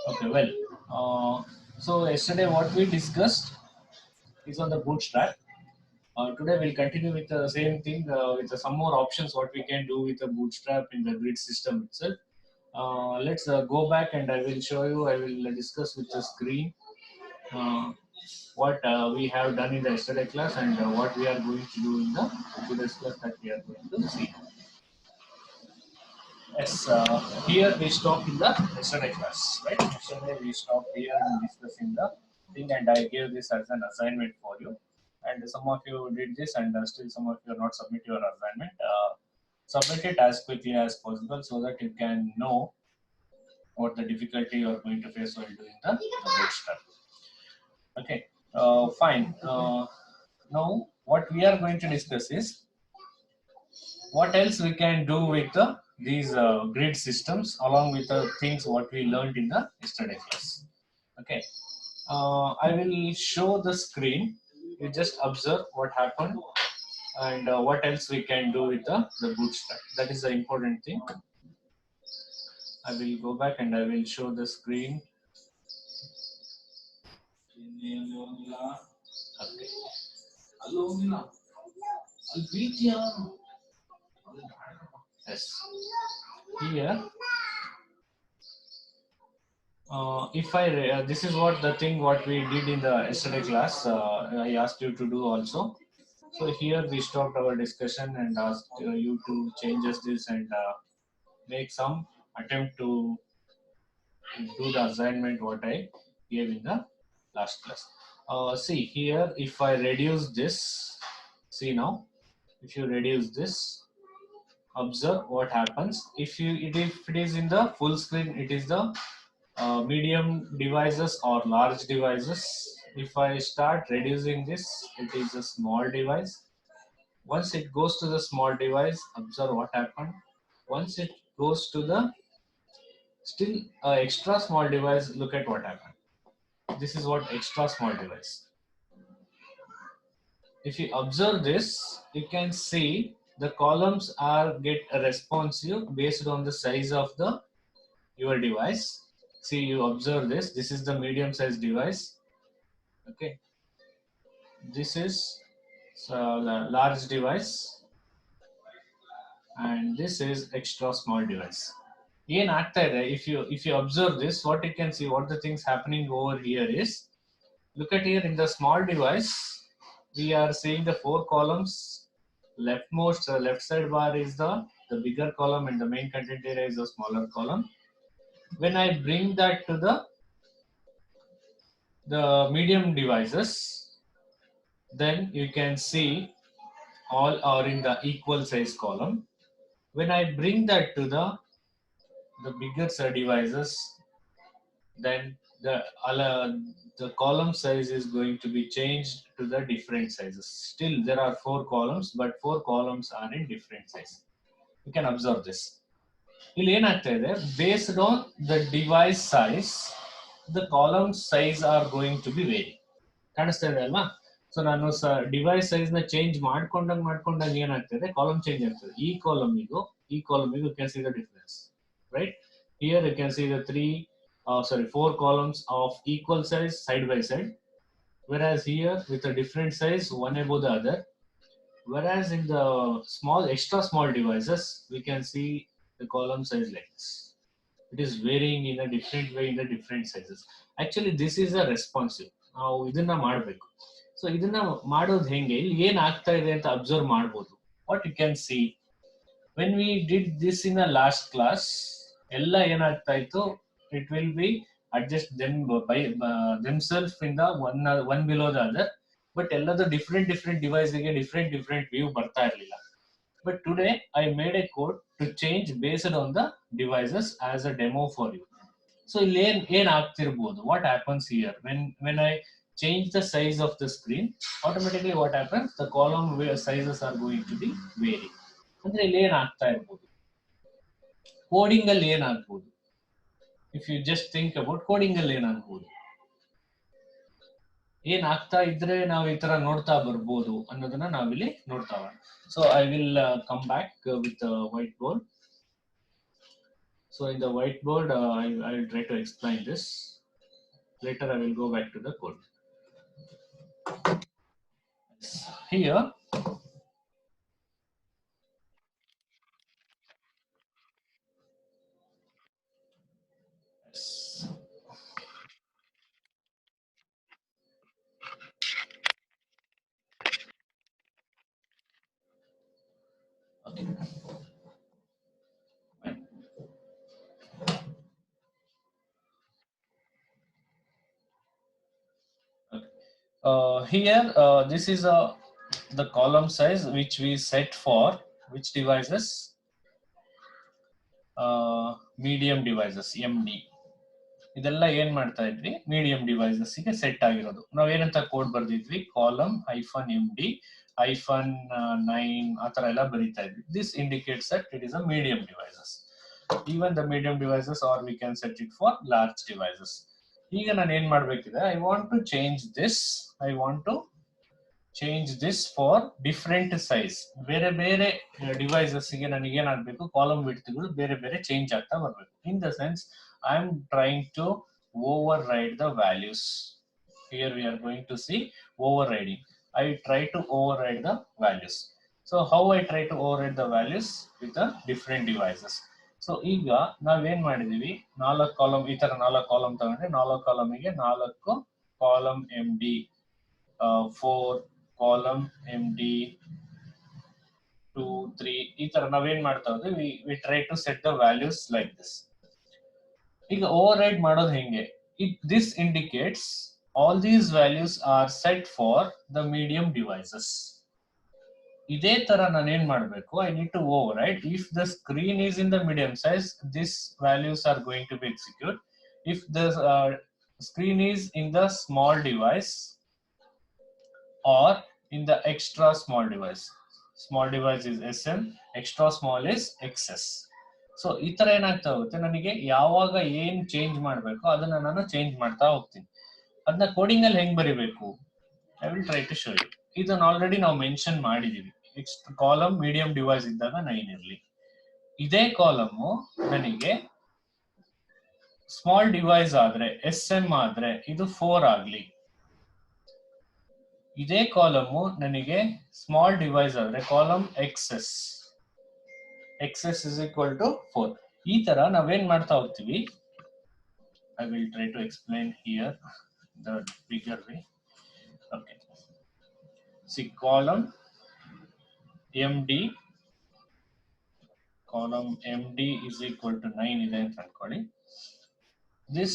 Okay, well, so yesterday what we discussed is on the bootstrap. Today we'll continue with the same thing with some more options what we can do with the bootstrap in the grid system itself. Let's go back and I will show you, I will discuss with the screen uh, what we have done in the yesterday class and what we are going to do in the today's class that we are going to see. Yes, here we stopped in the yesterday class, right? Yesterday we stopped here and discussing the thing, and I gave this as an assignment for you. And some of you did this, and still some of you are not submit your assignment. Submit it as quickly as possible so that you can know what the difficulty you are going to face while doing the bootstrap. Okay, fine. Now, what we are going to discuss is what else we can do with these grid systems along with the things what we learned in the yesterday class. Okay, I will show the screen. You just observe what happened and what else we can do with the bootstrap. That is the important thing. I will go back and I will show the screen. Okay. Yes. Here if I this is what the thing what we did in the yesterday class. I asked you to do also. So here we stopped our discussion and asked you to change this and make some attempt to do the assignment what I gave in the last class. See here, if I reduce this, see now, if you reduce this, observe what happens. If it is in the full screen, it is the medium devices or large devices. If I start reducing this, it is a small device. Once it goes to the small device, observe what happened. Once it goes to the still extra small device, look at what happened. This is what extra small device. If you observe this, you can see the columns are get responsive based on the size of the your device. See, you observe this. This is the medium size device. Okay, this is large device and this is extra small device. ಏನ್ ಆಗ್ತಾ ಇದೆ, if you observe this, what you can see, what the things happening over here is, look at here in the small device, we are seeing the 4 columns. Leftmost left side bar is the bigger column and the main content area is the smaller column. When I bring that to the medium devices, then you can see all are in the equal size column. When I bring that to the bigger devices, then the column size is going to be changed to the different sizes. Still, there are 4 columns, but 4 columns are in different size. You can observe this. ಇಲ್ಲಿ ಏನಾಗ್ತಾ ಇದೆ, based on the device size, the column size are going to be vary. ಕಾಣಿಸ್ತಾ ಇದೆ ಅಲ್ವಾ? So ನಾನು device size ನ change ಮಾಡ್ಕೊಂಡಂಗೆ ಏನಾಗ್ತದೆ, ಕಾಲಮ್ ಚೇಂಜ್ ಆಗ್ತದೆ. ಈ ಕಾಲಮಿಗೂ can see the difference, right? Here you can see the 4 columns of equal size side by side, whereas here with a different size one above the other. Whereas in the extra small devices, we can see the column size like this. It is varying in a different way in the different sizes. Actually, this is a responsive. ನಾವು ಇದನ್ನ ಮಾಡಬೇಕು. So ಇದನ್ನ ಮಾಡೋದು ಹೆಂಗೆ, ಇಲ್ಲಿ ಏನ್ ಆಗ್ತಾ ಇದೆ ಅಂತ ಅಬ್ಸರ್ವ್ ಮಾಡಬಹುದು. What you can see, when we did this in a last class, ಎಲ್ಲ ಏನಾಗ್ತಾ ಇತ್ತು, it will be adjust them by themself in the one below the other. But ಎಲ್ಲದ ಡಿಫ್ರೆಂಟ್ ಡಿವೈಸ್ಗೆ ಡಿಫ್ರೆಂಟ್ ವ್ಯೂ ಬರ್ತಾ ಇರಲಿಲ್ಲ. But today I made a code to change based on the devices as a demo for you. So ಏನ್ ಆಗ್ತಿರ್ಬೋದು, what happens here when I change the size of the screen, automatically what happens, the column sizes are going to be vary. ಅಂದ್ರೆ ಇಲ್ಲಿ ಏನ್ ಆಗ್ತಾ ಇರ್ಬೋದು, coding ಅಲ್ಲಿ ಏನಾಗ್ಬೋದು, if you just think about coding ಅಲ್ಲಿ ಏನಾಗ್ಬೋದು, ಏನ್ ಆಗ್ತಾ ಇದ್ರೆ ನಾವು ಈ ತರ ನೋಡ್ತಾ ಬರ್ಬೋದು ಅನ್ನೋದನ್ನ ನಾವಿಲ್ಲಿ ನೋಡ್ತಾ ಹೋಗೋಣ. So I will come back with white board. So in the whiteboard, I will try to explain this. Later I will go back to the code. Here, yes. Okay. Fine. Okay. Here, this is the column size which we set for which devices? Medium devices, MD. ಇದೆಲ್ಲ ಏನ್ ಮಾಡ್ತಾ ಇದ್ವಿ, medium devices ಗೆ set ಆಗಿರೋದು. ನಾವೇನಂತ code ಬರ್ದಿದ್ವಿ, column -MD -9 ಆ ತರ ಎಲ್ಲ ಬರೀತಾ ಇದ್ವಿ. This indicates that it is a medium devices. Even the medium devices are we can set it for large devices. ಈಗ ನಾನು ಏನ್ ಮಾಡ್ಬೇಕಿದೆ, I want to change this for different size. ಬೇರೆ ಬೇರೆ ಡಿವೈಸಸ್ ಗೆ ನನಗೆ ಏನಾಗಬೇಕು, ಕಾಲಮ್ ವಿಡ್ತ್ಗಳು ಬೇರೆ ಬೇರೆ ಚೇಂಜ್ ಆಗ್ತಾ ಬರಬೇಕು. In the sense I am trying to override the values. Here we are going to see overriding. I try to override the values. So how I try to override the values with the different devices. So ಈಗ ನಾವೇನ್ ಮಾಡಿದೀವಿ, 4 column, ಈ ತರ 4 column ತಗೊಂಡ್ರೆ 4 ಕಾಲಮಿಗೆ 4 column MD, 4 column MD, 2, 3 ಈ ತರ ನಾವೇನ್ ಮಾಡ್ತಾ ಹೋದ್ವಿ, we try to set the values like this. ಈಗ ಓವರ್ರೈಡ್ ಮಾಡೋದು ಹೆಂಗೆ? This indicates all these values are set for the medium devices. ಇದೇ ತರ ನಾನು ಏನ್ ಮಾಡಬೇಕು, I need to override. If the screen is in the medium size, these values are going to be executed. If the screen is in the small device or in the extra small device is SM, extra small is XS. So ಈ ತರ ಏನಾಗ್ತಾ ಹೋಗುತ್ತೆ, ನನಗೆ ಯಾವಾಗ ಏನ್ change ಮಾಡ್ಬೇಕು ಅದನ್ನ ನಾನು ಚೇಂಜ್ ಮಾಡ್ತಾ ಹೋಗ್ತೀನಿ. ಅದನ್ನ ಕೋಡಿಂಗ್ ಅಲ್ಲಿ ಹೆಂಗ್ ಬರಿಬೇಕು, I will try to show you. ಇದನ್ನ ಆಲ್ರೆಡಿ ನಾವು ಮೆನ್ಷನ್ ಮಾಡಿದೀವಿ. ಕಾಲಮ್ ಮೀಡಿಯಂ ಡಿವೈಸ್ ಇದ್ದಾಗ 9 ಇರಲಿ. ಇದೇ ಕಾಲಮ್ ನನಗೆ ಸ್ಮಾಲ್ ಡಿವೈಸ್ ಆದ್ರೆ, SM ಆದ್ರೆ ಇದು 4 ಆಗ್ಲಿ. ಇದೇ ಕಾಲಮ್ ನನಗೆ ಸ್ಮಾಲ್ ಡಿವೈಸ್ ಆದ್ರೆ column XS is equal to 4. ಈ ತರ ನಾವೇನ್ ಮಾಡ್ತಾ ಹೋಗ್ತೀವಿ. I will try to explain here the bigger way. Okay. See, column MD is equal to 9 ಇದೆ ಅಂತ ಅನ್ಕೊಳ್ಳಿ. This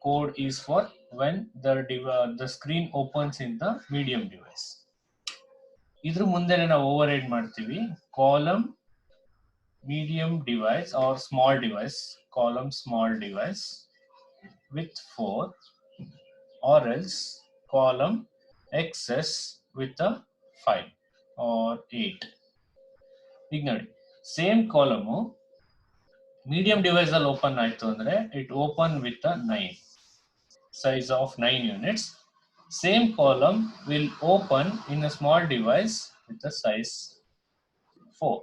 code is for when the screen opens in the medium device. ಇದ್ರ ಮುಂದೆ ನಾವು ಓವರ್ರೈಡ್ ಮಾಡ್ತೀವಿ, column medium device or small device, column small device with 4, or else column XS with a 5 or 8. ಈಗ ನೋಡಿ, same column medium device ಅಲ್ಲಿ open ಆಯ್ತು ಅಂದ್ರೆ it open with 9 size of 9 units. Same column will open in a small device with a size 4.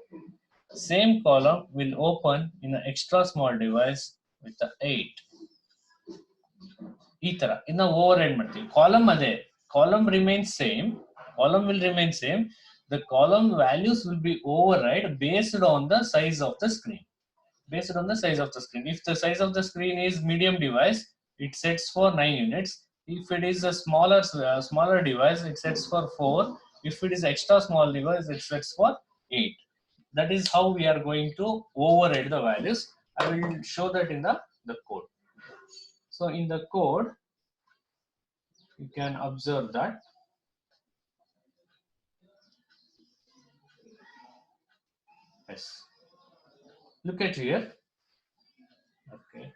Same column will open in an extra small device with a 8. ಈ ತರ ಇನ್ನ override ಮಾಡ್ತೀವಿ. Column ಅದೇ, column will remain same. The column values will be override based on the size of the screen. If the size of the screen is medium device, it sets for 9 units. If it is a smaller device, it sets for 4. If it is extra small device, it sets for 8. That is how we are going to override the values. I will show that in the code. So in the code, you can observe that. Yes. Look at here. Okay.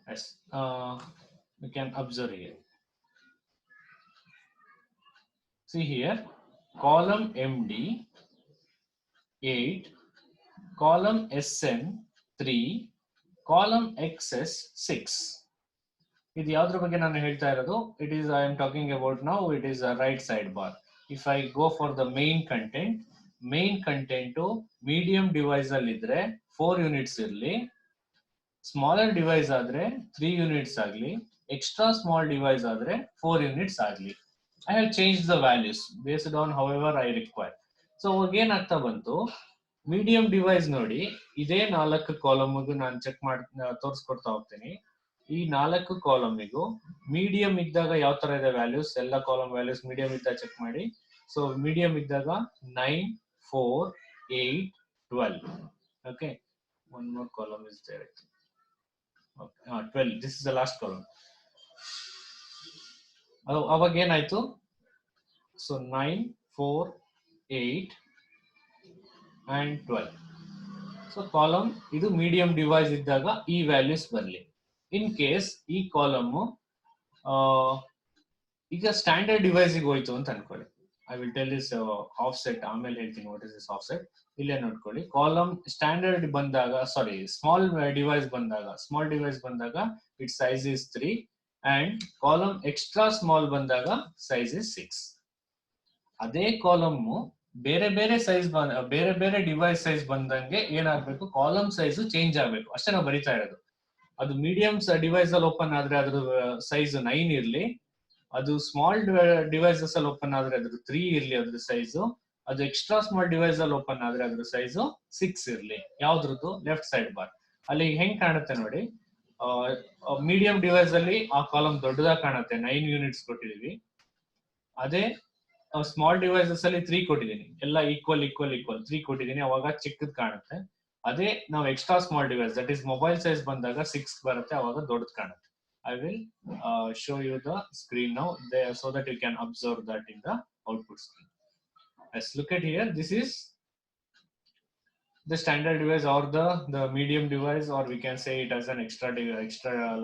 Yes. We can observe here. See here, column MD 8, column SM 3, column XS 6. ಇದು ಯಾವ್ದ್ರ ಬಗ್ಗೆ ನಾನು ಹೇಳ್ತಾ ಇರೋದು, it is I am talking about now, it is a right side bar. If I go for the main content, main content medium device ಅಲ್ಲಿ ಇದ್ರೆ 4 units ಇರಲಿ, smaller device ಆದ್ರೆ 3 ಯೂನಿಟ್ಸ್ ಆಗಲಿ, ಎಕ್ಸ್ಟ್ರಾ ಸ್ಮಾಲ್ ಡಿವೈಸ್ ಆದ್ರೆ 4 units ಆಗಲಿ. I have change the values based on how ever I require. So ಅವಾಗ ಏನಾಗ್ತಾ ಬಂತು, ಮೀಡಿಯಂ ಡಿವೈಸ್ ನೋಡಿ, ಇದೇ 4 ಕಾಲಮ್ಗೂ ನಾನು ಚೆಕ್ ಮಾಡಿ ತೋರಿಸ್ಕೊಡ್ತಾ ಹೋಗ್ತೀನಿ. ಈ 4 ಕಾಲಮಿಗೂ ಮೀಡಿಯಂ ಇದ್ದಾಗ ಯಾವ ತರ ಇದೆ ವ್ಯಾಲ್ಯೂಸ್, ಎಲ್ಲ ಕಾಲಮ್ ವ್ಯಾಲ್ಯೂಸ್ ಮೀಡಿಯಂ ಇದ್ದಾಗ ಚೆಕ್ ಮಾಡಿ. ಸೊ ಮೀಡಿಯಂ ಇದ್ದಾಗ 9, 4, 8, 12. Okay, one more column is there. Okay, 12. This is the last column. ಅವಾಗ ಏನಾಯ್ತು, ಸೊ 9, 4, 8 and 12. ಸೊ ಕಾಲಮ್ ಇದು ಮೀಡಿಯಂ ಡಿವೈಸ್ ಇದ್ದಾಗ ಈ ವ್ಯಾಲ್ಯೂಸ್ ಬರಲಿ. ಇನ್ ಕೇಸ್ ಈ ಕಾಲಮ್ ಈಗ ಸ್ಟ್ಯಾಂಡರ್ಡ್ ಡಿವೈಸ್ಗೆ ಹೋಯ್ತು ಅಂತ ಅನ್ಕೊಳ್ಳಿ. I will tell this offset, ಆಮೇಲೆ ಹೇಳ್ತೀನಿ ವಾಟ್ ಇಸ್ ದಿಸ್ ಆಫ್ಸೆಟ್. ಇಲ್ಲೇ ನೋಡ್ಕೊಳ್ಳಿ, ಕಾಲಮ್ ಸ್ಟ್ಯಾಂಡರ್ಡ್ ಬಂದಾಗ, ಸಾರಿ ಸ್ಮಾಲ್ ಡಿವೈಸ್ ಬಂದಾಗ it size is 3 and column extra small ಬಂದಾಗ ಸೈಜ್ ಇಸ್ 6. ಅದೇ ಕಾಲಮ್ ಬೇರೆ ಬೇರೆ ಸೈಜ್ ಬೇರೆ ಬೇರೆ ಡಿವೈಸ್ ಸೈಜ್ ಬಂದಂಗೆ ಏನಾಗಬೇಕು, ಕಾಲಮ್ ಸೈಜ್ ಚೇಂಜ್ ಆಗಬೇಕು, ಅಷ್ಟೇ ನಾವು ಬರಿತಾ ಇರೋದು. ಅದು ಮೀಡಿಯಂ ಡಿವೈಸ್ ಅಲ್ಲಿ ಓಪನ್ ಆದ್ರೆ ಅದ್ರ ಸೈಜ್ 9 ಇರ್ಲಿ, ಅದು ಸ್ಮಾಲ್ ಡಿವೈಸಸ್ ಅಲ್ಲಿ ಓಪನ್ ಆದ್ರೆ ಅದ್ರ 3 ಇರ್ಲಿ ಅದ್ರ ಸೈಜು, ಅದು ಎಕ್ಸ್ಟ್ರಾ ಸ್ಮಾಲ್ ಡಿವೈಸ್ ಅಲ್ಲಿ ಓಪನ್ ಆದ್ರೆ ಅದ್ರ ಸೈಜು 6 ಇರ್ಲಿ. ಯಾವ್ದ್ರದ್ದು, ಲೆಫ್ಟ್ ಸೈಡ್ ಬಾರ್ ಅಲ್ಲಿ ಹೆಂಗ್ ಕಾಣುತ್ತೆ ನೋಡಿ. ಮೀಡಿಯಂ ಡಿವೈಸ್ ಅಲ್ಲಿ ಆ ಕಾಲಮ್ ದೊಡ್ಡದಾಗಿ ಕಾಣುತ್ತೆ, 9 ಯೂನಿಟ್ಸ್ ಕೊಟ್ಟಿದೀವಿ. ಅದೇ ಸ್ಮಾಲ್ ಡಿವೈಸಸ್ ಅಲ್ಲಿ 3 ಕೊಟ್ಟಿದ್ದೀನಿ, ಎಲ್ಲ ಈಕ್ವಲ್ 3 ಕೊಟ್ಟಿದ್ದೀನಿ, ಅವಾಗ ಚಿಕ್ಕದ್ ಕಾಣುತ್ತೆ. ಅದೇ ನಾವು extra small device that is mobile size ಬಂದಾಗ 6 ಬರುತ್ತೆ, ಅವಾಗ ದೊಡ್ಡದು ಕಾಣುತ್ತೆ. I will show you the screen now there so that you can observe that in the output screen. Let's look at here. This is the standard device or the medium device, or we can say it as an extra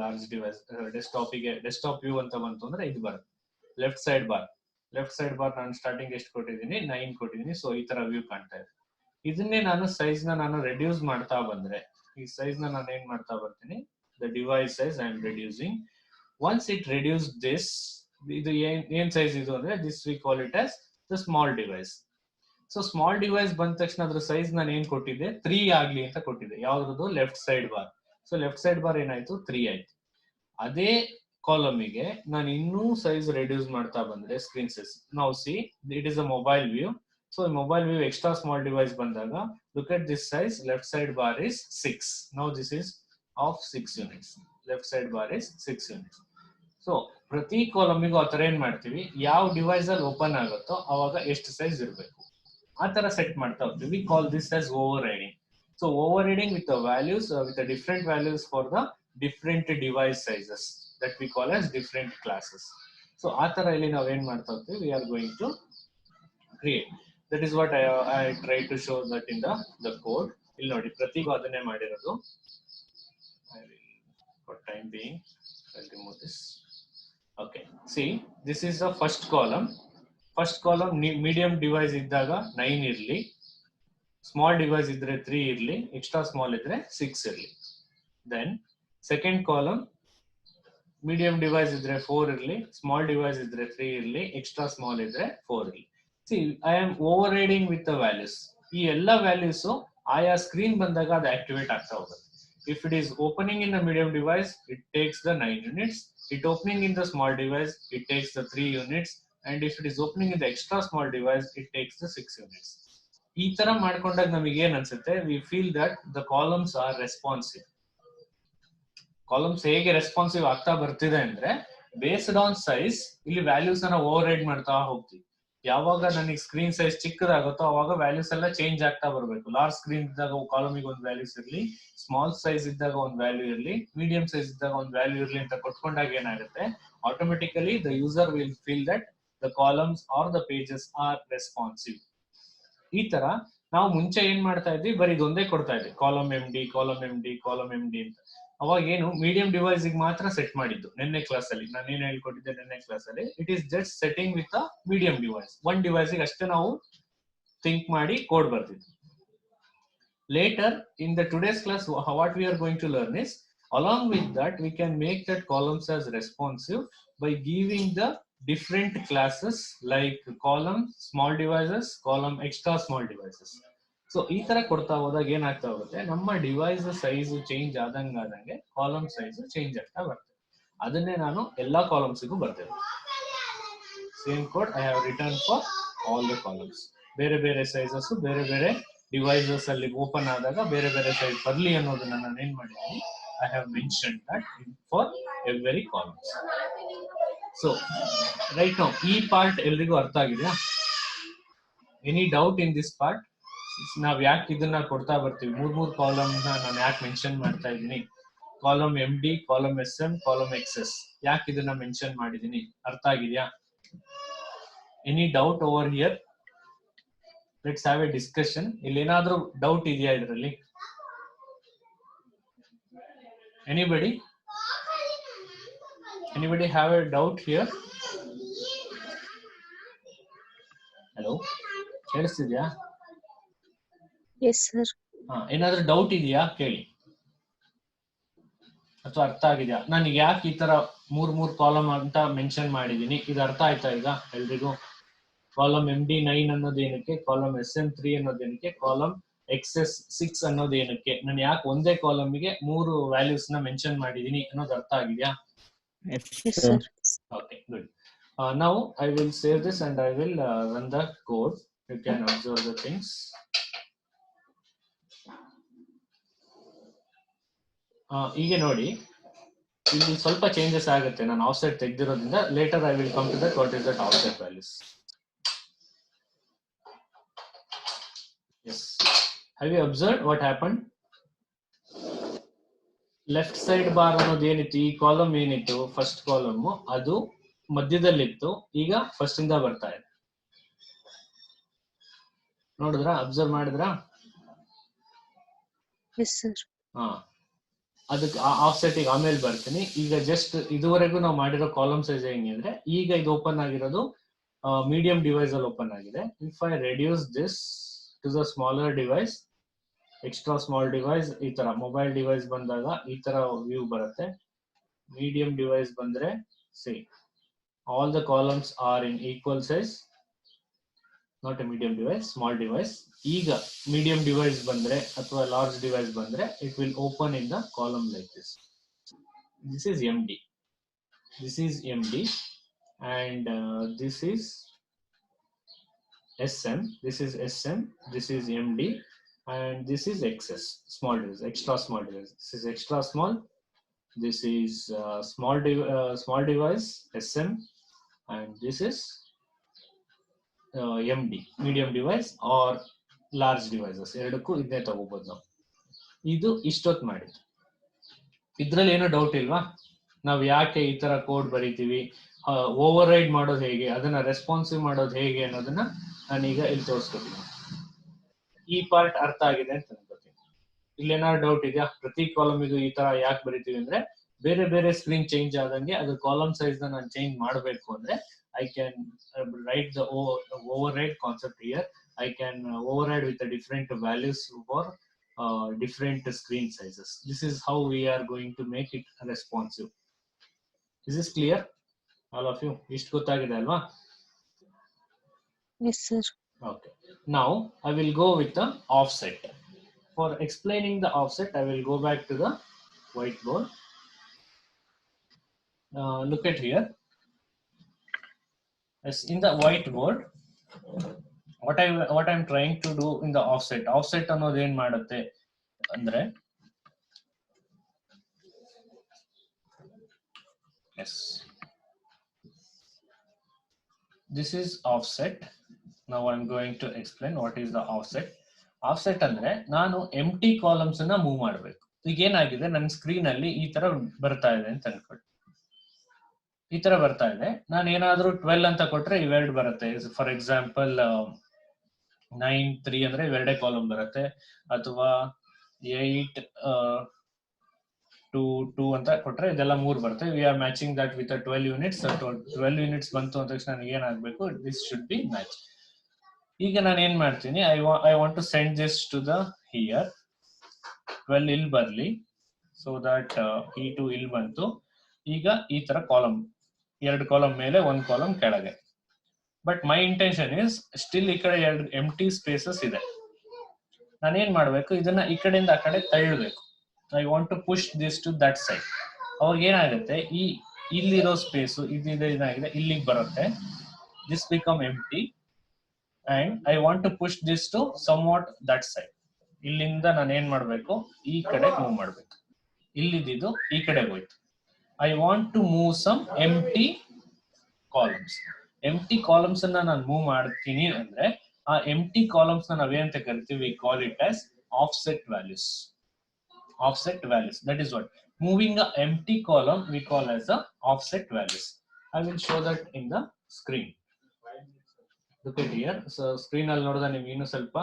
large device. Desktop view anta bantu andre idu barutte. Left side bar ನಾನು starting ಎಷ್ಟು ಕೊಟ್ಟಿದ್ದೀನಿ, 9 ಕೊಟ್ಟಿದ್ದೀನಿ. So ಈ ತರ view ಕಾಣ್ತಾ ಇದೆ. ಇದನ್ನೇ ನಾನು ಸೈಜ್ ನಾನು ರೆಡ್ಯೂಸ್ ಮಾಡ್ತಾ ಬಂದ್ರೆ, ಈ ಸೈಜ್ ನಾನು ಏನ್ ಮಾಡ್ತಾ ಬರ್ತೀನಿ, the device size I am reducing. Once it reduced this, idu ಏನು ಸೈಜ್ ಇದು ಅಂದ್ರೆ, this we call it as the small device. So small device ಬಂದ ತಕ್ಷಣ ಅದ್ರ ಸೈಜ್ ನಾನು ಏನ್ ಕೊಟ್ಟಿದ್ದೆ, 3 ಆಗ್ಲಿ ಅಂತ ಕೊಟ್ಟಿದ್ದೆ. ಯಾವ್ದು, left side bar. So left side bar ಏನಾಯ್ತು, 3 ಆಯ್ತು. ಅದೇ ಕಾಲಮಿಗೆ ನಾನು ಇನ್ನೂ ಸೈಜ್ ರೆಡ್ಯೂಸ್ ಮಾಡ್ತಾ ಬಂದ್ರೆ, ಸ್ಕ್ರೀನ್ ಸೈಜ್ ನಾವು C it is a mobile view. So mobile view extra small device ಬಂದಾಗ, look at this size, left side bar is 6. Now this is of 6 units. Left side bar is 6 units. So ಪ್ರತಿ ಕಾಲಮಿಗೂ ಆ ತರ ಏನ್ ಮಾಡ್ತೀವಿ, ಯಾವ device ಅಲ್ಲಿ open ಆಗುತ್ತೋ ಅವಾಗ ಎಷ್ಟು ಸೈಜ್ ಇರಬೇಕು ಆ ತರ ಸೆಟ್ ಮಾಡ್ತಾ ಹೋಗ್ತೀವಿ. We call this as overriding. So overriding with the values, with the different values for the different device sizes that we call as different classes. So ಆ ತರ ಇಲ್ಲಿ ನಾವು ಏನ್ ಮಾಡ್ತಾ ಹೋಗ್ತೀವಿ, we are going to create. That is what I try to show that in the code. ಇಲ್ಲಿ ನೋಡಿ, ಪ್ರತಿಗೂ ಅದನ್ನೇ ಮಾಡಿರೋದು. I will, for time being, I'll remove this. Okay, see, this is the first column. First column medium device ಇದ್ದಾಗ 9 ಇರ್ಲಿ, small device ಇದ್ರೆ 3 ಇರ್ಲಿ, extra small ಇದ್ರೆ 6 ಇರ್ಲಿ. Then second column medium device ಇದ್ರೆ 4 ಇರ್ಲಿ, ಸ್ಮಾಲ್ ಡಿವೈಸ್ ಇದ್ರೆ 3 ಇರ್ಲಿ, ಎಕ್ಸ್ಟ್ರಾ ಸ್ಮಾಲ್ ಇದ್ರೆ 4 ಇರ್ಲಿ. See, I am overriding with the values. ಈ ಎಲ್ಲ ವ್ಯಾಲ್ಯೂಸ್ ಆಯಾ ಸ್ಕ್ರೀನ್ ಬಂದಾಗ ಅದು ಆಕ್ಟಿವೇಟ್ ಆಗ್ತಾ ಹೋಗುತ್ತೆ. If it is opening in a medium device, it takes the 9 units. It opening in the small device, it takes the 3 units. And if it is opening in the extra small device, it takes the 6 units. ಈ ತರ ಮಾಡ್ಕೊಂಡಾಗ ನಮಗೆ ಏನ್ ಅನ್ಸುತ್ತೆ, we feel that the columns are responsive. Columns ಹೇಗೆ responsive ಆಗ್ತಾ ಬರ್ತಿದೆ ಅಂದ್ರೆ, ಬೇಸ್ಡ್ ಆನ್ ಸೈಜ್ ಇಲ್ಲಿ ವ್ಯಾಲ್ಯೂಸ್ ಅನ್ನ ಓವರ್ ರೈಡ್ ಮಾಡ್ತಾ ಹೋಗ್ತೀವಿ. ಯಾವಾಗ ನನಗೆ ಸ್ಕ್ರೀನ್ ಸೈಜ್ ಚಿಕ್ಕದಾಗುತ್ತೋ ಅವಾಗ ವ್ಯಾಲ್ಯೂಸ್ ಎಲ್ಲ ಚೇಂಜ್ ಆಗ್ತಾ ಬರಬೇಕು. ಲಾರ್ಜ್ ಸ್ಕ್ರೀನ್ ಇದ್ದಾಗ ಕಾಲಮಿಗೆ ಒಂದು ವ್ಯಾಲ್ಯೂಸ್ ಇರಲಿ, ಸ್ಮಾಲ್ ಸೈಜ್ ಇದ್ದಾಗ ಒಂದು ವ್ಯಾಲ್ಯೂ ಇರಲಿ, ಮೀಡಿಯಂ ಸೈಜ್ ಇದ್ದಾಗ ಒಂದು ವ್ಯಾಲ್ಯೂ ಇರಲಿ ಅಂತ ಕೊಟ್ಕೊಂಡಾಗ ಏನಾಗುತ್ತೆ, automatically the user will feel that the columns are the pages are responsive. ಈ ತರ ನಾವು ಮುಂಚೆ ಏನ್ ಮಾಡ್ತಾ ಇದ್ವಿ, ಬರೀ ಇದೊಂದೇ ಕೊಡ್ತಾ ಇದ್ವಿ, ಕಾಲಮ್ ಎಂ ಡಿ ಅಂತ. ಅವಾಗ ಏನು, ಮೀಡಿಯಂ ಡಿವೈಸ್ ಮಾತ್ರ ಸೆಟ್ ಮಾಡಿದ್ದು. ನಿನ್ನೆ ಕ್ಲಾಸ್ ಅಲ್ಲಿ ನಾನು ಏನ್ ಹೇಳ್ಕೊಟ್ಟಿದ್ದೆ, ನಿನ್ನೆ ಕ್ಲಾಸ್ ಅಲ್ಲಿ it is just setting with a medium device. One device ಅಷ್ಟೇ ನಾವು ಥಿಂಕ್ ಮಾಡಿ ಕೋಡ್ ಬರ್ತಿದ್ವಿ. Later in the today's class what we are going to learn is, along with that we can make that columns as responsive by giving the different classes like column small devices, column extra small devices. So ಈ ತರ ಕೊಡ್ತಾ ಹೋದಾಗ ಏನಾಗ್ತಾ ಹೋಗುತ್ತೆ, ನಮ್ಮ device size change ಆದಂಗೆ column size change ಆಗ್ತಾ ಬರ್ತದೆ. ಅದನ್ನೇ ನಾನು ಎಲ್ಲಾ ಕಾಲಮ್ಸ್ಗೂ ಬರ್ತೇನೆ. Same code I have return for all the columns. ಬೇರೆ ಬೇರೆ ಸೈಜಸ್ ಬೇರೆ ಬೇರೆ ಡಿವೈಸಸ್ ಅಲ್ಲಿ ಓಪನ್ ಆದಾಗ ಬೇರೆ ಬೇರೆ ಸೈಜ್ ಬರಲಿ ಅನ್ನೋದನ್ನ ನಾನು ಏನ್ ಮಾಡಿದ್ದೀನಿ, I have mention that for every columns. So right now ಈ ಪಾರ್ಟ್ ಎಲ್ರಿಗೂ ಅರ್ಥ ಆಗಿದೆಯಾ? Any doubt in this part? ನಾವ್ ಯಾಕೆ ಇದನ್ನ ಕೊಡ್ತಾ ಬರ್ತೀವಿ, ಮೂರ್ ಕಾಲಮ್ ನಾನು ಯಾಕೆ ಮೆನ್ಷನ್ ಮಾಡ್ತಾ ಇದ್ದೀನಿ, column M D, column S M, column XS, ಯಾಕೆ ಇದನ್ನ ಮೆನ್ಷನ್ ಮಾಡಿದೀನಿ, ಅರ್ಥ ಆಗಿದೆಯಾ? Any doubt over here? Let's have a discussion. ಇಲ್ಲಿ ಏನಾದ್ರೂ ಡೌಟ್ ಇದೆಯಾ ಇದರಲ್ಲಿ? Anybody have a doubt here? Hello, ಕೇಳಿಸ್ತಿದ್ಯಾ? Yes sir. ಏನಾದ್ರೂ ಡೌಟ್ ಇದೆಯಾ ಕೇಳಿ, ಅಥವಾ ಅರ್ಥ ಆಗಿದೆಯಾ? ನಾನು ಯಾಕೆ ಈ ತರ ಮೂರ್ ಕಾಲಮ್ ಅಂತ ಮೆನ್ಷನ್ ಮಾಡಿದೀನಿ, ಇದು ಅರ್ಥ ಆಯ್ತಾ ಈಗ ಎಲ್ರಿಗೂ? ಕಾಲಮ್ ಎಂ ಡಿ 9 ಅನ್ನೋದೇನಕ್ಕೆ, ಕಾಲಮ್ ಎಸ್ ಎಂ 3 ಅನ್ನೋದೇನಕ್ಕೆ, ಕಾಲಮ್ ಎಕ್ಸೆಸ್ 6 ಅನ್ನೋದೇನಕ್ಕೆ, ನಾನು ಯಾಕೆ ಒಂದೇ ಕಾಲಮ್ಗೆ 3 ವ್ಯಾಲ್ಯೂಸ್ ನ ಮೆನ್ಷನ್ ಮಾಡಿದೀನಿ ಅನ್ನೋದು ಅರ್ಥ ಆಗಿದೆಯಾ? Okay, good. Now I will save this and I will run the code. You can observe the things. ಈಗ ನೋಡಿ, ಇಲ್ಲಿ ಸ್ವಲ್ಪ ಚೇಂಜಸ್ ಆಗುತ್ತೆ. ನಾನು ಆಫ್ಸೆಟ್ ತೆಗೆದಿರೋದ್ರಿಂದ later I will come to that what is that offset values. Yes. Have you observed what happened? Left side bar ಅನ್ನೋದು ಏನಿತ್ತು, ಈ ಕಾಲಮ್ ಏನಿತ್ತು ಫಸ್ಟ್ ಕಾಲಮ್, ಅದು ಮಧ್ಯದಲ್ಲಿತ್ತು, ಈಗ ಫಸ್ಟ್ ಇಂದ ಬರ್ತಾ ಇದೆ. ನೋಡಿದ್ರಾ? ಅಬ್ಸರ್ವ್ ಮಾಡಿದ್ರಾ? ಅದಕ್ಕೆ ಆಫ್ಸೆಟ್ ಈಗ ಆಮೇಲೆ ಬರ್ತೀನಿ. ಈಗ ಜಸ್ಟ್ ಇದುವರೆಗೂ ನಾವು ಮಾಡಿರೋ ಕಾಲಮ್ ಸೈಜ್ ಹೆಂಗಿದ್ರೆ, ಈಗ ಇದು ಓಪನ್ ಆಗಿರೋದು ಮೀಡಿಯಂ ಡಿವೈಸ್ ಅಲ್ಲಿ ಓಪನ್ ಆಗಿದೆ. If I reduce this to the smaller device, extra small device, ಈ ತರ ಮೊಬೈಲ್ ಡಿವೈಸ್ ಬಂದಾಗ ಈ ತರ ವ್ಯೂ ಬರುತ್ತೆ. ಮೀಡಿಯಂ ಡಿವೈಸ್ ಬಂದ್ರೆ see all the columns are in equal size, not a medium device, small device. ಈಗ medium device ಬಂದ್ರೆ ಅಥವಾ ಲಾರ್ಜ್ ಡಿವೈಸ್ ಬಂದ್ರೆ it will open in the column like this. This is M D, this is MD, and this is SM, this is SM, this is MD, and this is XS, small device, extra small device. This is extra small, this is small device SM, and this is MD, medium device or large devices. ಎರಡಕ್ಕೂ ಇದನ್ನೇ ತಗೋಬಹುದು ನಾವು. ಇದು ಇಷ್ಟೊತ್ತು ಮಾಡಿದ್ದು. ಇದ್ರಲ್ಲಿ ಏನೋ doubt ಇಲ್ವಾ? ನಾವು ಯಾಕೆ ಈ ತರ ಕೋಡ್ ಬರೀತೀವಿ, ಓವರ್ ರೈಡ್ ಮಾಡೋದು ಹೇಗೆ, ಅದನ್ನ ರೆಸ್ಪಾನ್ಸಿವ್ ಮಾಡೋದು ಹೇಗೆ ಅನ್ನೋದನ್ನ ನಾನೀಗ ಇಲ್ಲಿ ತೋರಿಸ್ಕೊತೀನಿ. ಈ ಪಾರ್ಟ್ ಅರ್ಥ ಆಗಿದೆ ಅಂತ ಅನ್ಕೋತೀನಿ. ಇಲ್ಲೇನಾದ್ರು ಡೌಟ್ ಇದೆಯಾ? ಪ್ರತಿ ಕಾಲಮಿಗೂ ಈ ತರ ಯಾಕೆ ಬರೀತೀವಿ ಅಂದ್ರೆ, ಬೇರೆ ಬೇರೆ ಸ್ಕ್ರೀನ್ ಚೇಂಜ್ ಆದಂಗೆ ಅದು ಕಾಲಮ್ ಸೈಜ್ ನ ನಾನು ಚೇಂಜ್ ಮಾಡಬೇಕು ಅಂದ್ರೆ I can write the override concept here. I can override with different values for different screen sizes. This is how we are going to make it responsive. Is this clear, all of you? Ishtu gottagide alva? Yes sir. Okay, now I will go with the offset. For explaining the offset, I will go back to the whiteboard. Look at here. Yes, in the whiteboard, what I'm trying to do in the offset ಅನ್ನೋದು ಏನ್ ಮಾಡುತ್ತೆ ಅಂದ್ರೆ, yes, this is offset. Now I'm going to explain what is the offset. Offset ಅಂದ್ರೆ ನಾನು ಎಂಟಿ columns ಅನ್ನ move ಮಾಡಬೇಕು. ಈಗ ಏನಾಗಿದೆ, ನನ್ನ ಸ್ಕ್ರೀನ್ ಅಲ್ಲಿ ಈ ತರ ಬರ್ತಾ ಇದೆ ಅಂತ ಅನ್ಕೊಳ್ಳಿ. ಈ ತರ ಬರ್ತಾ ಇದೆ. ನಾನು ಏನಾದ್ರೂ 12 ಅಂತ ಕೊಟ್ರೆ ಇವೆರಡು ಬರುತ್ತೆ. ಫಾರ್ ಎಕ್ಸಾಂಪಲ್ 9 3 ಅಂದ್ರೆ ಇವೆರಡೇ ಕಾಲಮ್ ಬರುತ್ತೆ, ಅಥವಾ 8 2 2 ಅಂತ ಕೊಟ್ರೆ ಇದೆಲ್ಲ 3 ಬರುತ್ತೆ. We are matching that with 12 units. 12 units ಬಂತು ಅಂತ ತಕ್ಷಣ ನನಗೆ ಏನಾಗಬೇಕು, ದಿಸ್ ಶುಡ್ ಬಿ ಮ್ಯಾಚ್. ಈಗ ನಾನು ಏನ್ ಮಾಡ್ತೀನಿ, I want to send this to the here. 12 ಇಲ್ಲಿ ಬರ್ಲಿ, ಸೊ ದಟ್ ಈ 2 ಇಲ್ಲಿ ಬಂತು. ಈಗ ಈ ತರ ಕಾಲಮ್ ಎರಡು ಕಾಲಮ್ ಮೇಲೆ ಒಂದು ಕಾಲಮ್ ಕೆಳಗೆ. But my intention is still ಈ ಕಡೆ ಎರಡು ಎಂಟಿ ಸ್ಪೇಸಸ್ ಇದೆ. ನಾನೇನ್ ಮಾಡ್ಬೇಕು, ಇದನ್ನ ಈ ಕಡೆಯಿಂದ ಆ ಕಡೆ ತಳ್ಳಬೇಕು. I want to push this to that side. ಅವಾಗ ಏನಾಗುತ್ತೆ, ಇಲ್ಲಿರೋ ಸ್ಪೇಸು ಇದಾಗಿದೆ ಇಲ್ಲಿಗೆ ಬರುತ್ತೆ. This become empty and I want to push this to somewhat that side. ಇಲ್ಲಿಂದ ನಾನು ಏನ್ ಮಾಡ್ಬೇಕು, ಈ ಕಡೆ ಮೂವ್ ಮಾಡ್ಬೇಕು. ಇಲ್ಲಿದ್ದು ಈ ಕಡೆ ಹೋಯ್ತು. I want to move some empty columns. Empty columns ಅನ್ನ ನಾನು ಮೂವ್ ಮಾಡ್ತೀನಿ ಅಂದ್ರೆ ಆ ಎಂಟಿ ಕಾಲಮ್ಸ್ ನಾವೇನಂತ ಕರಿತೀವಿ, call it as offset values. Offset values, that is what moving a empty column we call as the offset values. I will show that in the screen. Look at here. So screen ಅಲ್ಲಿ ನೋಡಿದ್ರೆ ನಿಮಗೆ ಇನ್ನೂ ಸ್ವಲ್ಪ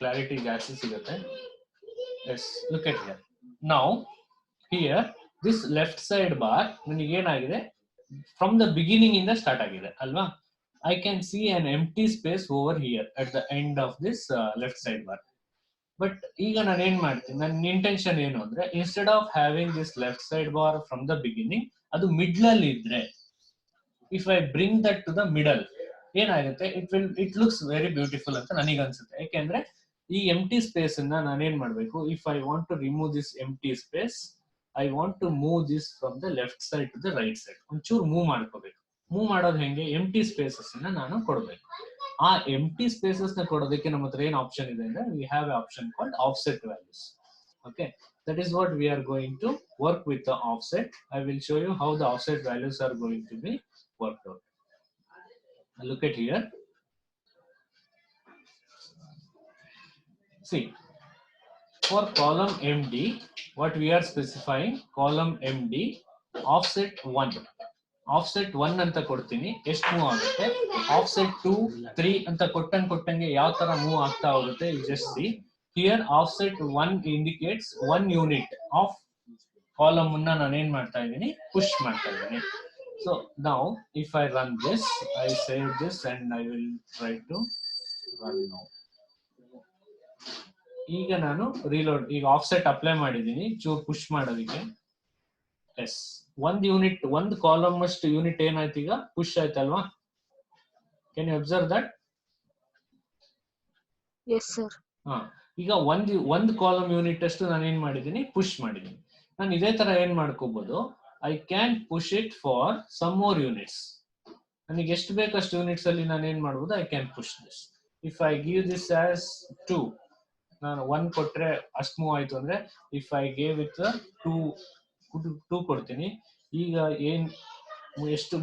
clarity ಜಾಸ್ತಿ ಸಿಗುತ್ತೆ. Yes, look at here. Now here this left side bar ನನಗೆ ಏನಾಗಿದೆ, from the beginning ಇಂದ ಸ್ಟಾರ್ಟ್ ಆಗಿದೆ ಅಲ್ವಾ. I can see an empty space over here at the end of this left side bar. But ಈಗ ನಾನು ಏನ್ ಮಾಡ್ತೀನಿ, ನನ್ನ ಇಂಟೆನ್ಷನ್ ಏನು ಅಂದ್ರೆ, instead of having this left side bar from the beginning, ಅದು ಮಿಡ್ಲ್ ಅಲ್ಲಿ ಇದ್ರೆ, if I bring that to the middle ಏನಾಗುತ್ತೆ, ಇಟ್ ಲುಕ್ಸ್ ವೆರಿ ಬ್ಯೂಟಿಫುಲ್ ಅಂತ ನನಗೆ ಅನ್ಸುತ್ತೆ. ಯಾಕೆಂದ್ರೆ ಈ ಎಂಟಿ ಸ್ಪೇಸ್ ಅನ್ನ ನಾನೇನ್ ಮಾಡ್ಬೇಕು, if I want to remove this empty space, I want to move this from the left side to the right side. ಒಂಚೂರು ಮೂವ್ ಮಾಡ್ಕೋಬೇಕು. ಮೂವ್ ಮಾಡೋದು ಹೆಂಗೆ, ಎಂಟಿ ಸ್ಪೇಸಸ್ ಅನ್ನ ನಾನು ಕೊಡ್ಬೇಕು. ಆ ಎಂಟಿ ಸ್ಪೇಸಸ್ ನ ಕೊಡೋದಕ್ಕೆ ನಮ್ಮ ಹತ್ರ ಏನ್ ಆಪ್ಷನ್ ಇದೆ ಅಂದ್ರೆ, we have A option called offset values. Okay, that is what we are going to work with the offset. I will show you how the offset values are going to be worked out. Look at here. See, for column MD, what we are specifying, column MD offset 1. Offset 1 ಅಂತ ಕೊಡ್ತೀನಿ, ಎಷ್ಟು move ಆಗುತ್ತೆ. Offset 2, 3 ಅಂತ ಕೊಟ್ಟಂಗೆ ಯಾವ ತರ move ಆಗ್ತಾ ಹೋಗುತ್ತೆ, you just see here. Offset 1 indicates 1 unit of column ಅನ್ನ ನಾನು ಏನ್ ಮಾಡ್ತಾ ಇದ್ದೀನಿ, ಪುಷ್ ಮಾಡ್ತಾ ಇದ್ದೀನಿ. So now if I run this, I save this and I will try to run now. ಈಗ ನಾನು ರೀಲೋಡ್, ಈಗ ಆಫ್ಸೆಟ್ ಅಪ್ಲೈ ಮಾಡಿದ್ದೀನಿ ಚೂರ್ ಪುಷ್ ಮಾಡೋದಕ್ಕೆ. ಎಸ್, ಒಂದು ಯೂನಿಟ್, ಒಂದು ಕಾಲಮ್ ಅಷ್ಟು ಯೂನಿಟ್ ಏನಾಯ್ತು, ಈಗ ಪುಷ್ ಆಯ್ತಲ್ವಾ. Can you observe that? Yes, sir. ಈಗ ಒಂದು ಕಾಲಮ್ ಯೂನಿಟ್ ಅಷ್ಟು ನಾನು ಏನ್ ಮಾಡಿದ್ದೀನಿ, ಪುಷ್ ಮಾಡಿದ್ದೀನಿ. ನಾನು ಇದೇ ತರ ಏನ್ ಮಾಡ್ಕೋಬಹುದು, I can push it for some more units. ನನಗೆ ಎಷ್ಟು ಬೇಕಷ್ಟು ಯೂನಿಟ್ಸ್ ಅಲ್ಲಿ ನಾನು ಏನ್ ಮಾಡ್ಬೋದು, I can push this. If I give this as 2, ನಾನು 1 ಕೊಟ್ರೆ ಅಷ್ಟು ಮೂವ್ ಆಯ್ತು ಅಂದ್ರೆ, ಇಫ್ ಐ ಗೇವ್ ಇಟ್ 2 ಕೊಡ್ತೀನಿ. ಈಗ ಏನ್ ಎಷ್ಟು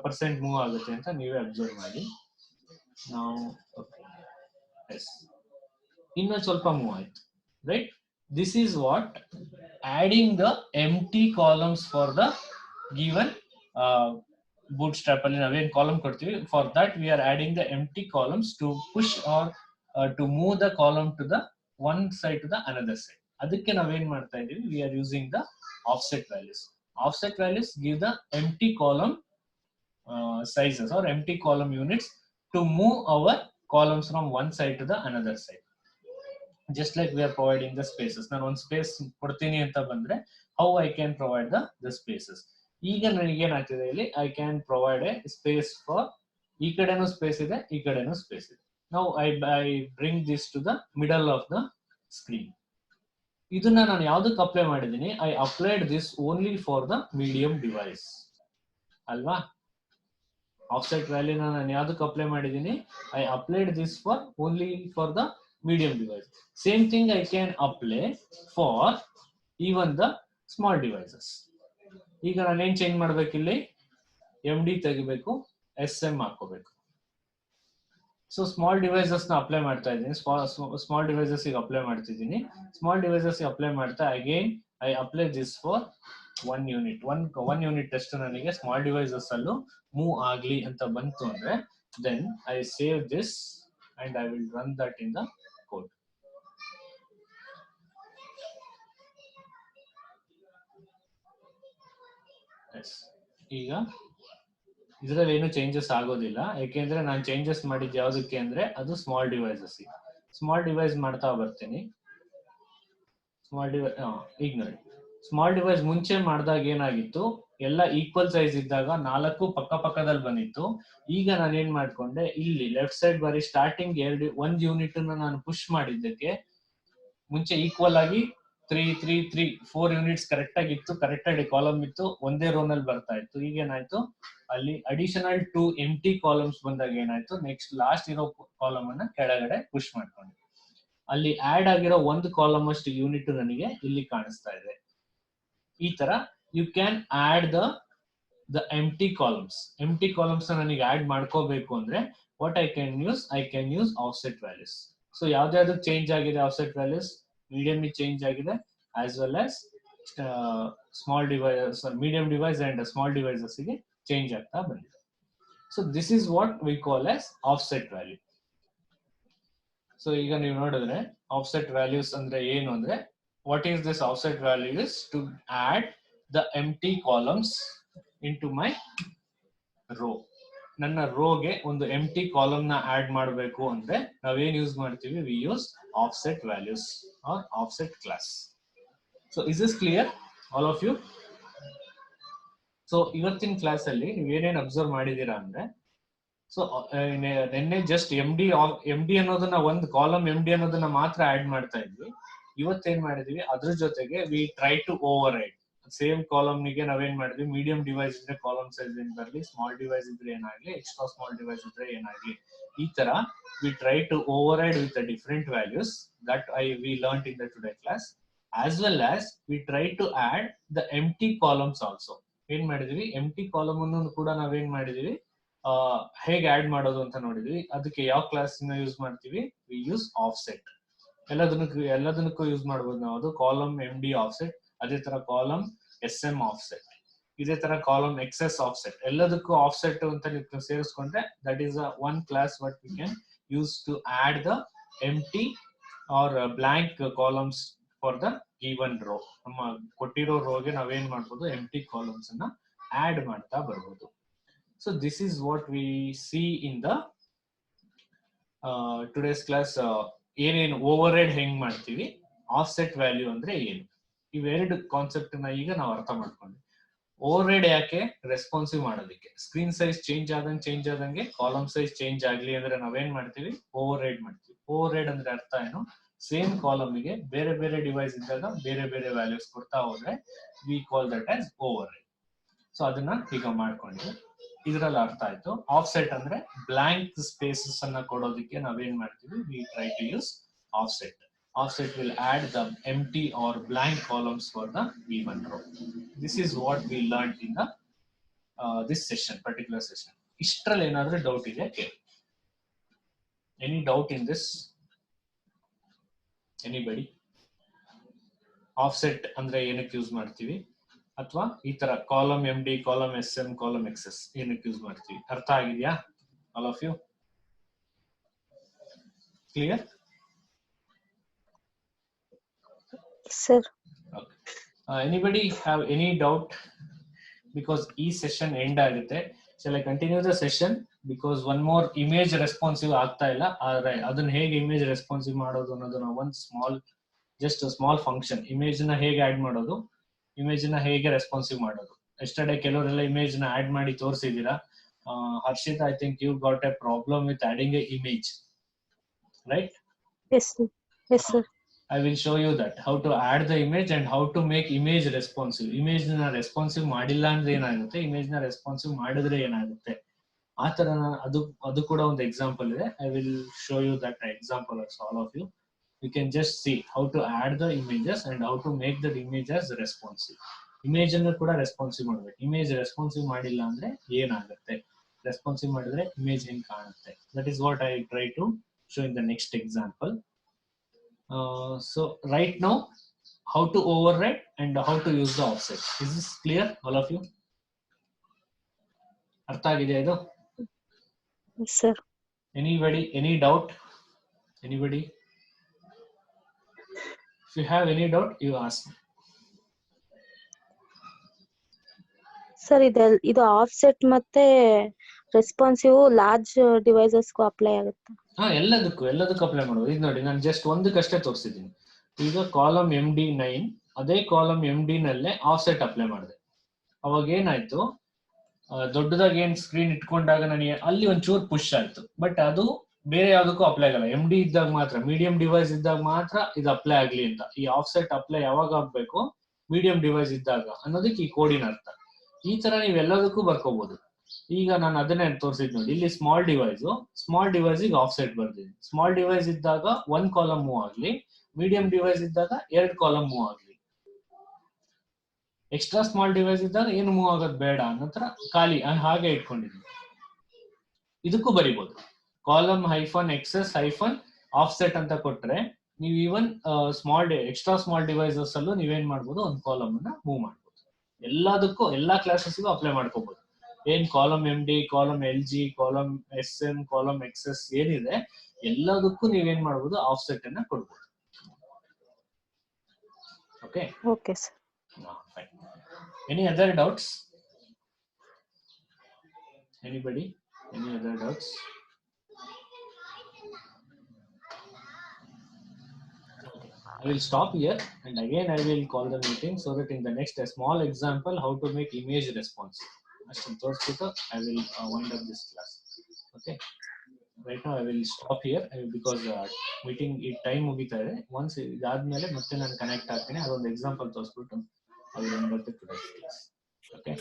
ಪರ್ಸೆಂಟ್ ಮೂವ್ ಆಗುತ್ತೆ ಅಂತ ನೀವೇ ಅಬ್ಸರ್ವ್ ಮಾಡಿ. ನಾವು ಇನ್ನೊಂದು ಸ್ವಲ್ಪ ಮೂವ್ ಆಯ್ತು, right. This is what adding the empty columns for the given bootstrap ಅಲ್ಲಿ ನಾವೇನ್ ಕಾಲಮ್ ಕೊಡ್ತೀವಿ, for that we are adding the empty columns to push or to move the column to the one side to the another side. ಅದಕ್ಕೆ ನಾವೇನ್ ಮಾಡ್ತಾ ಇದೀವಿ, we are using the offset values. Offset values give the empty column sizes or empty column units to move our columns from one side to the another side. Just like we are providing the spaces. ನಾನು ಒಂದು space ಕೊಡ್ತೀನಿ ಅಂತ ಬಂದ್ರೆ, how I can provide the spaces. ಈಗ ನನಗೆ ಏನಾಗ್ತಿದೆ ಇಲ್ಲಿ, I can provide a space for ಈ ಕಡೆನೂ ಸ್ಪೇಸ್ ಇದೆ, ಈ ಕಡೆನೂ ಸ್ಪೇಸ್ ಇದೆ. Now I bring this to the middle of the screen. ಇದನ್ನ ನಾನು ಯಾವ್ದಕ್ಕೆ ಅಪ್ಲೈ ಮಾಡಿದ್ದೀನಿ, I applied this only for the medium device ಅಲ್ವಾ. ಆಫ್ಸೆಟ್ ವ್ಯಾಲ್ಯೂನ ನಾನು ಯಾವ್ದಕ್ಕೆ ಅಪ್ಲೈ ಮಾಡಿದ್ದೀನಿ, I applied this for only for the medium device. Same thing I can apply for even the small devices. ಈಗ ನಾನೇನ್ ಚೇಂಜ್ ಮಾಡ್ಬೇಕು, ಇಲ್ಲಿ MD ತೆಗಿಬೇಕು, SM ಹಾಕೋಬೇಕು. ಸೊ ಸ್ಮಾಲ್ ಡಿವೈಸಸ್ ನ ಅಪ್ಲೈ ಮಾಡ್ತಾ ಇದ್ದೀನಿ, ಸ್ಮಾಲ್ ಡಿವೈಸಸ್ ಅಪ್ಲೈ ಮಾಡ್ತಿದ್ದೀನಿ. ಸ್ಮಾಲ್ ಡಿವೈಸಸ್ ಅಪ್ಲೈ ಮಾಡ್ತಾ again I apply this for 1 unit. One unit ಅಷ್ಟು ನನಗೆ ಸ್ಮಾಲ್ ಡಿವೈಸಸ್ ಅಲ್ಲೂ ಮೂವ್ ಆಗ್ಲಿ ಅಂತ ಬಂತು ಅಂದ್ರೆ, then I save this and I will run that in the code. ಈಗ ಇದರಲ್ಲಿ ಏನು ಚೇಂಜಸ್ ಆಗೋದಿಲ್ಲ, ಯಾಕೆಂದ್ರೆ ನಾನು ಚೇಂಜಸ್ ಮಾಡಿದ್ದು ಯಾವ್ದಕ್ಕೆ ಅಂದ್ರೆ, ಅದು ಸ್ಮಾಲ್ ಡಿವೈಸಸ್. ಸ್ಮಾಲ್ ಡಿವೈಸ್ ಮಾಡ್ತಾ ಬರ್ತೀನಿ. ಸ್ಮಾಲ್ ಡಿವೈಸ್ ಈಗ ನೋಡಿ, ಸ್ಮಾಲ್ ಡಿವೈಸ್ ಮುಂಚೆ ಮಾಡಿದಾಗ ಏನಾಗಿತ್ತು, ಎಲ್ಲ ಈಕ್ವಲ್ ಸೈಜ್ ಇದ್ದಾಗ 4 ಪಕ್ಕ ಪಕ್ಕದಲ್ಲಿ ಬಂದಿತ್ತು. ಈಗ ನಾನು ಏನ್ ಮಾಡ್ಕೊಂಡೆ, ಇಲ್ಲಿ ಲೆಫ್ಟ್ ಸೈಡ್ ಬರೀ ಸ್ಟಾರ್ಟಿಂಗ್ 1 ಯೂನಿಟ್ ನಾನು ಪುಷ್ ಮಾಡಿದ್ದಕ್ಕೆ ಮುಂಚೆ ಈಕ್ವಲ್ ಆಗಿ 4 ಯೂನಿಟ್ಸ್ ಕರೆಕ್ಟ್ ಆಗಿತ್ತು, ಕರೆಕ್ಟ್ ಆಗಿ ಕಾಲಮ್ ಇತ್ತು, ಒಂದೇ ರೋ ನಲ್ಲಿ ಬರ್ತಾ ಇತ್ತು. ಈಗ ಏನಾಯ್ತು, ಅಲ್ಲಿ ಅಡಿಷನಲ್ 2 ಎಂಟಿ ಕಾಲಮ್ಸ್ ಬಂದಾಗ ಏನಾಯ್ತು, ನೆಕ್ಸ್ಟ್ ಲಾಸ್ಟ್ ಇರೋ ಕಾಲಮ್ ಅನ್ನ ಕೆಳಗಡೆ ಪುಷ್ ಮಾಡ್ಕೊಂಡೆ. ಅಲ್ಲಿ ಆಡ್ ಆಗಿರೋ 1 ಕಾಲಮ್ ಅಷ್ಟು ಯೂನಿಟ್ ನನಗೆ ಇಲ್ಲಿ ಕಾಣಿಸ್ತಾ ಇದೆ. ಈ ತರ you can add the empty columns ನನಗೆ ಆಡ್ ಮಾಡ್ಕೋಬೇಕು ಅಂದ್ರೆ what I can use offset values. So ಯಾವ್ದಾವ್ದು ಚೇಂಜ್ ಆಗಿದೆ ಆಫ್ಸೆಟ್ ವ್ಯಾಲ್ಯೂಸ್, ಮೀಡಿಯಂ ಚೇಂಜ್ ಆಗಿದೆ, as well as small device, medium device and small devices ಗೆ ಚೇಂಜ್ ಆಗ್ತಾ ಬಂದಿದೆ. So this is what we call as offset value. So ಈಗ ನೀವು ನೋಡಿದ್ರೆ offset values ಅಂದ್ರೆ ಏನು ಅಂದ್ರೆ, what is this offset value is to add the empty columns into my row. ನನ್ನ ರೋಗೆ ಒಂದು ಎಂಟಿ ಕಾಲಮ್ ನ ಆಡ್ ಮಾಡಬೇಕು ಅಂದ್ರೆ ನಾವೇನ್ ಯೂಸ್ ಮಾಡ್ತೀವಿ, we use offset values or offset class. So is this clear all of you? So ಇವತ್ತಿನ class ಅಲ್ಲಿ ನೀವು ಏನೇನ್ ಅಬ್ಸರ್ವ್ ಮಾಡಿದೀರಾ ಅಂದ್ರೆ, ಸೊ ನಿನ್ನೆ ಜಸ್ಟ್ ಎಂ ಡಿ ಅನ್ನೋದನ್ನ ಒಂದು ಕಾಲಮ್ ಎಂ ಡಿ ಅನ್ನೋದನ್ನ ಮಾತ್ರ ಆಡ್ ಮಾಡ್ತಾ ಇದ್ವಿ. ಇವತ್ತೇನ್ ಮಾಡಿದೀವಿ, ಅದ್ರ ಜೊತೆಗೆ we try to override same column ನಿಗೆ ನಾವೇನ್ ಮಾಡಿದ್ವಿ, ಮೀಡಿಯಂ ಡಿವೈಸ್ ಇದ್ರೆ ಕಾಲಮ್ ಸೈಜ್ ಏನ್ ಬರಲಿ, ಸ್ಮಾಲ್ ಡಿವೈಸ್ ಇದ್ರೆ ಏನಾಗ್ಲಿ, ಎಕ್ಸ್ಟ್ರಾ ಸ್ಮಾಲ್ ಡಿವೈಸ್ ಇದ್ರೆ ಏನಾಗ್ಲಿ, ಈ ತರ we try to override with different values that we learn in the today class, as well as we try to add the empty columns also. ಏನ್ ಮಾಡಿದೀವಿ, ಎಂಟಿ column ಅನ್ನು ಕೂಡ ನಾವೇನ್ ಮಾಡಿದೀವಿ, ಹೇಗೆ ಆಡ್ ಮಾಡೋದು ಅಂತ ನೋಡಿದ್ವಿ. ಅದಕ್ಕೆ ಯಾವ ಕ್ಲಾಸ್ ಯೂಸ್ ಮಾಡ್ತೀವಿ, ವಿ ಯೂಸ್ ಆಫ್ಸೆಟ್. ಎಲ್ಲದನ್ನಕ್ಕೂ ಯೂಸ್ ಮಾಡಬಹುದು ನಾವು. ಅದು ಕಾಲಮ್ ಎಂ ಡಿ ಆಫ್ಸೆಟ್, ಅದೇ ತರ ಕಾಲಮ್ ಎಸ್ ಎಂ ಆಫ್ಸೆಟ್, ಇದೇ ತರ ಕಾಲಮ್ ಎಕ್ಸೆಸ್ ಆಫ್ಸೆಟ್, ಎಲ್ಲದಕ್ಕೂ ಆಫ್ಸೆಟ್ ಅಂತ ನೀವು ಸೇರಿಸ್ಕೊಂಡ್ರೆ that is one class what we can use to add the empty or blank columns for the given row. ನಮ್ಮ ಕೊಟ್ಟಿರೋ ರೋಗೆ ನಾವೇನ್ ಮಾಡ್ಬೋದು, ಎಂಟಿ ಕಾಲಮ್ಸ್ ಅನ್ನ ಆಡ್ ಮಾಡ್ತಾ ಬರ್ಬೋದು. So this is what V C in the today's class. ಏನೇನು over ride ಹೆಂಗ್ ಮಾಡ್ತೀವಿ, ಆಫ್ಸೆಟ್ ವ್ಯಾಲ್ಯೂ ಅಂದ್ರೆ ಏನು, ಇವೆರಡು ಕಾನ್ಸೆಪ್ಟ್ ನ ಈಗ ನಾವು ಅರ್ಥ ಮಾಡ್ಕೊಂಡ್ವಿ. ಓವರ್ ರೈಡ್ ಯಾಕೆ, ರೆಸ್ಪಾನ್ಸಿವ್ ಮಾಡೋದಕ್ಕೆ. ಸ್ಕ್ರೀನ್ ಸೈಜ್ ಚೇಂಜ್ ಆದಂಗೆ ಕಾಲಮ್ ಸೈಜ್ ಚೇಂಜ್ ಆಗ್ಲಿ ಅಂದ್ರೆ ನಾವೇನ್ ಮಾಡ್ತೀವಿ, ಓವರ್ ರೈಡ್ ಮಾಡ್ತೀವಿ. ಓವರ್ ರೈಡ್ ಅಂದ್ರೆ ಅರ್ಥ ಏನು, ಸೇಮ್ ಕಾಲಮ್ ಗೆ ಬೇರೆ ಬೇರೆ ಡಿವೈಸ್ ಇದ್ದಾಗ ಬೇರೆ ಬೇರೆ ವ್ಯಾಲ್ಯೂಸ್ ಕೊಡ್ತಾ ಹೋದ್ರೆ we call that as override. So ಅದನ್ನ ಈಗ ಮಾಡ್ಕೊಂಡ್ವಿ, ಇದ್ರಲ್ಲಿ ಅರ್ಥ ಆಯ್ತು. ಆಫ್ಸೆಟ್ ಅಂದ್ರೆ ಬ್ಲಾಂಕ್ ಸ್ಪೇಸಸ್ ಅನ್ನ ಕೊಡೋದಕ್ಕೆ ನಾವೇನ್ ಮಾಡ್ತೀವಿ, we try to use offset. Offset will add the empty or blank columns for the given row. This is what we learned in the this particular session. Ishtralli enadru doubt idea keli. Any doubt in this? Anybody? Offset andre ಏನಕ್ಕೆ use ಮಾಡ್ತೀವಿ, ಅಥವಾ ಈ ತರ column M D, column S M, column XS ಏನಕ್ಕೆ use ಮಾಡ್ತೀವಿ, ಅರ್ಥ ಆಗಿದೆಯಾ all of you? Clear? Sir. Okay. Anybody have any doubt? Because each session end ಆಗುತ್ತೆ. Shall I continue the session? Because one more image responsive ಆಗ್ತಾ ಇಲ್ಲ. ಅದನ್ನ ಹೇಗೆ image responsive ಮಾಡೋದು ಅನ್ನೋದನ್ನ ಒಂದು ಸ್ಮಾಲ್ ಫಂಕ್ಷನ್, ಇಮೇಜ್ ನ ಹೇಗೆ ಆಡ್ ಮಾಡೋದು, ಇಮೇಜ್ ನ ಹೇಗೆ ರೆಸ್ಪಾನ್ಸಿವ್ ಮಾಡೋದು. ಎಸ್ಟರ್ಡೇ ಕೆಲವರೆಲ್ಲ ಇಮೇಜ್ ನ ಆಡ್ ಮಾಡಿ ತೋರಿಸಿದೀರಾ. Harshit, I think you got a problem with adding a image, right? Yes, sir. Yes, sir. I will show you that how to add the image and how to make image responsive. Image na responsive ಮಾಡಿಲ್ಲ ಅಂದ್ರೆ ಏನಾಗುತ್ತೆ, image ನ responsive ಮಾಡಿದ್ರೆ ಏನಾಗುತ್ತೆ, ಆ ತರ ಅದು ಕೂಡ ಒಂದು ಎಕ್ಸಾಂಪಲ್ ಇದೆ. I will show you that example as all of you. You can just see how to add the images and how to make the images responsive. Image ಅನ್ನು ಕೂಡ ರೆಸ್ಪಾನ್ಸಿವ್ ಮಾಡ್ಬೇಕು. ಇಮೇಜ್ ರೆಸ್ಪಾನ್ಸಿವ್ ಮಾಡಿಲ್ಲ ಅಂದ್ರೆ ಏನಾಗುತ್ತೆ, responsive ಮಾಡಿದ್ರೆ image ಹೆಂಗ್ ಕಾಣುತ್ತೆ. That is what I try to show in the next example. So right now, how to override and how to use the offset. Is this clear, all of you? ಅರ್ಥ ಆಗಿದೆಯಾ ಇದು? Yes, sir. Anybody, any doubt? Anybody? If you have any doubt, you ask me. Sir, ಇದು offset ಮತ್ತೆ responsive large ಡಿವೈಸಸ್ಗೂ apply ಆಗುತ್ತೆ. ಎಲ್ಲದಕ್ಕೂ apply ಮಾಡ್ಬೋದು. ಇದು ನೋಡಿ, ನಾನು ಜಸ್ಟ್ ಒಂದಕ್ಕಷ್ಟೇ ತೋರಿಸಿದ್ದೀನಿ. ಈಗ ಕಾಲಮ್ ಎಂ ಡಿ 9 ಅದೇ ಕಾಲಮ್ MD ನಲ್ಲೇ ಆಫ್ಸೆಟ್ ಅಪ್ಲೈ ಮಾಡಿದೆ. ಅವಾಗ ಏನಾಯ್ತು, ದೊಡ್ಡದಾಗಿ ಏನ್ ಸ್ಕ್ರೀನ್ ಇಟ್ಕೊಂಡಾಗ ನನಗೆ ಅಲ್ಲಿ ಒಂಚೂರು ಪುಷ್ ಆಯ್ತು. ಬಟ್ ಅದು ಬೇರೆ ಯಾವ್ದಕ್ಕೂ ಅಪ್ಲೈ ಆಗಲ್ಲ. MD ಇದ್ದಾಗ ಮಾತ್ರ, ಮೀಡಿಯಂ ಡಿವೈಸ್ ಇದ್ದಾಗ ಮಾತ್ರ ಇದು ಅಪ್ಲೈ ಆಗ್ಲಿ ಅಂತ. ಈ ಆಫ್ಸೆಟ್ ಅಪ್ಲೈ ಯಾವಾಗ ಆಗ್ಬೇಕು, ಮೀಡಿಯಂ ಡಿವೈಸ್ ಇದ್ದಾಗ ಅನ್ನೋದಕ್ಕೆ ಈ ಕೋಡಿನ ಅರ್ಥ. ಈ ತರ ನೀವು ಎಲ್ಲದಕ್ಕೂ ಬರ್ಕೋಬಹುದು. ಈಗ ನಾನು ಅದನ್ನೇ ತೋರಿಸಿದ್ ನೋಡಿ, ಇಲ್ಲಿ ಸ್ಮಾಲ್ ಡಿವೈಸ್ ಆಫ್ಸೆಟ್ ಬರ್ದಿದ್ದೀನಿ. ಸ್ಮಾಲ್ ಡಿವೈಸ್ ಇದ್ದಾಗ 1 ಕಾಲಮ್ ಮೂವ್ ಆಗ್ಲಿ, ಮೀಡಿಯಂ ಡಿವೈಸ್ ಇದ್ದಾಗ 2 ಕಾಲಮ್ ಮೂವ್ ಆಗ್ಲಿ. ಎಕ್ಸ್ಟ್ರಾ ಸ್ಮಾಲ್ ಡಿವೈಸ್ ಇದ್ದಾಗ ಏನು ಮೂವ್ ಆಗೋದು ಬೇಡ ಅನ್ನೋ ತರ ಖಾಲಿ ಹಾಗೆ ಇಟ್ಕೊಂಡಿದ್ದೀನಿ. ಇದಕ್ಕೂ ಬರಿಬಹುದು, ಕಾಲಮ್ -XS -ಆಫ್ಸೆಟ್ ಅಂತ ಕೊಟ್ರೆ ನೀವು ಈವನ್ ಎಕ್ಸ್ಟ್ರಾ ಸ್ಮಾಲ್ ಡಿವೈಸಸ್ ಅಲ್ಲೂ ನೀವೇನ್ ಮಾಡ್ಬೋದು, ಒಂದು ಕಾಲಮ್ ಅನ್ನ ಮೂವ್ ಮಾಡ್ಬೋದು. ಎಲ್ಲದಕ್ಕೂ ಎಲ್ಲಾ ಕ್ಲಾಸಸ್ಗೂ ಅಪ್ಲೈ ಮಾಡ್ಕೋಬಹುದು. ಏನ್ column MD, column LG, column SM, column XS ಏನಿದೆ ಎಲ್ಲದಕ್ಕೂ ನೀವೇನ್ ಮಾಡ್ಬೋದು, ಆಫ್ಸೆಟ್ ಅನ್ನ ಕೊಡ್ಬೋದು. Okay okay sir. Fine. Any other doubts? Anybody? Any other doubts? Okay. I will stop here and again I will call the meeting so that in the next a small example how to make image response. I will wind up this class. Okay. Right now I will stop here because meeting time ಮುಗಿತಾ ಇದೆ. Once ಇದಾದ್ಮೇಲೆ ಮತ್ತೆ ನಾನು connect ಆಗ್ತೀನಿ, ಅದೊಂದು example ತೋರಿಸ್ಬಿಟ್ಟು I will end up the today's class. Okay.